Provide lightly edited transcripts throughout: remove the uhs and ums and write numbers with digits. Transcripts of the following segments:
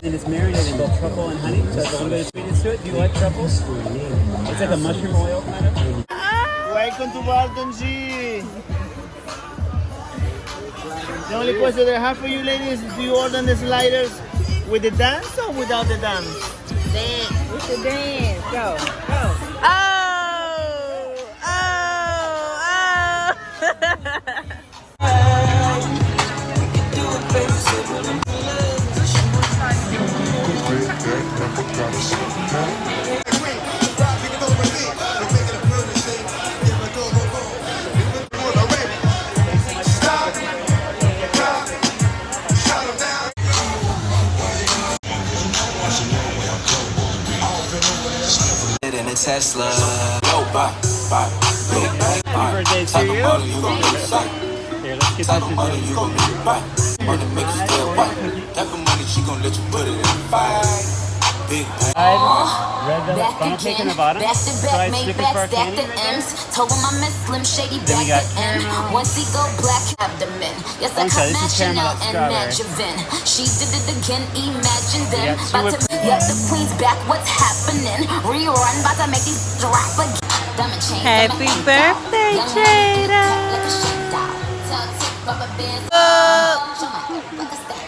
And it's marinated in both truffle and honey, so it has a little bit of sweetness to it. Do you like truffles? It's like a mushroom oil, kind of. Welcome to Barton G. The only question that I have for you ladies is, do you order the sliders with the dance or without the dance? Dance. With the dance. Go. Go. In a Tesla. Oh, bye. Happy birthday to you. Here, let's get this Money you gon' buy. Money make you feel white. Type of money she gon' let you put it in the fire. Big red velvet funnel cake in the bottom. Fried Snickers bar candy. Told him I miss Slim Shady Then we back got in. Once he go black abdomen. Yes, I Okay, cut this is Chanel caramel and strawberry. Nadjavin. She did it again, imagine them. We got About to two let the queens back, what's happening? Rerun, about to make these drop again. Diamond chains, Happy birthday, Jada. like a shakedown. Tell tip of a Benz. Show my like a stack.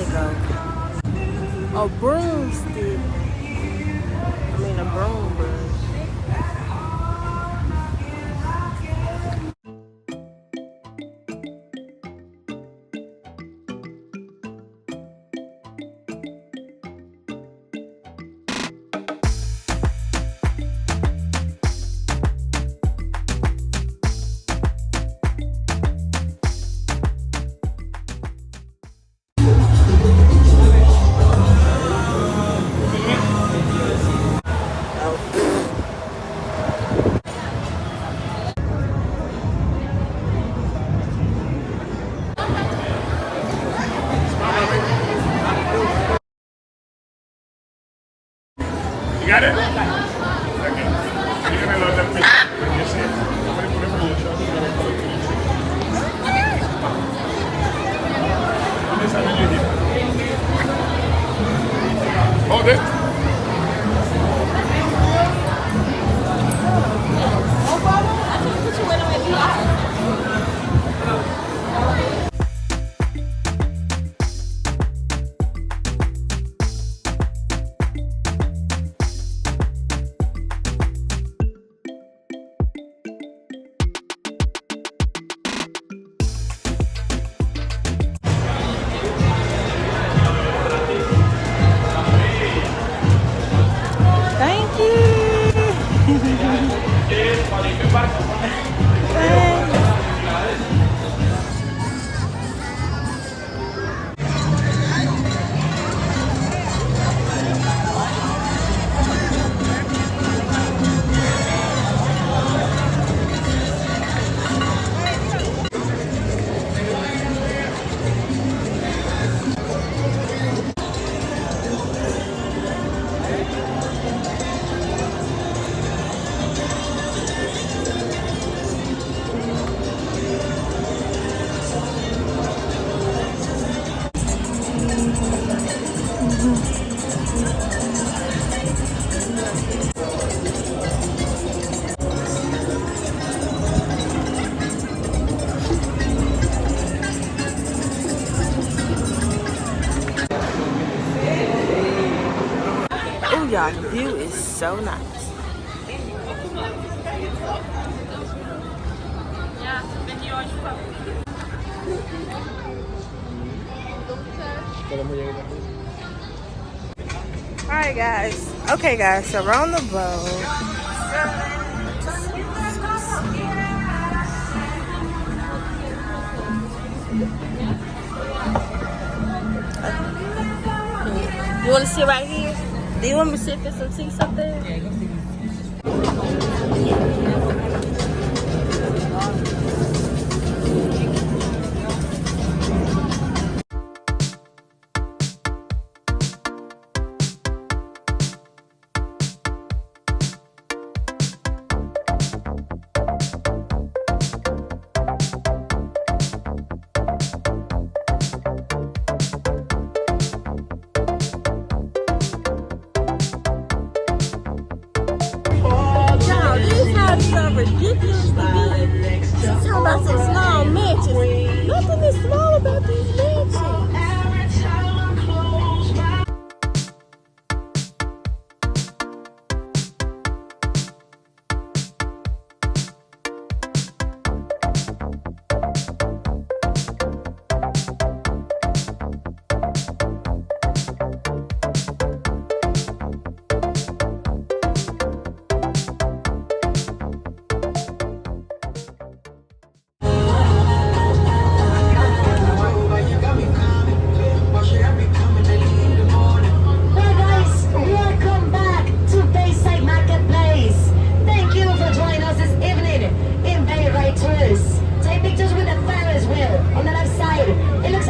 you go. A broomstick. I mean a broom brush. You got it? Okay. You're gonna love that picture. You see it? I'm gonna put it on the show. Hold it. Thank Oh, y'all, the view is so nice. Alright guys. Okay guys, so we're on the boat. You want to sit right here? Do you want me to sit for some seats up there? Yeah, go sit. So ridiculous to me. She's talking about some small mansions. Nothing is small about these mansions. Hey guys, welcome back to Bayside Marketplace. Thank you for joining us this evening in Bayside Tours. Take pictures with the Ferris wheel on the left side. It looks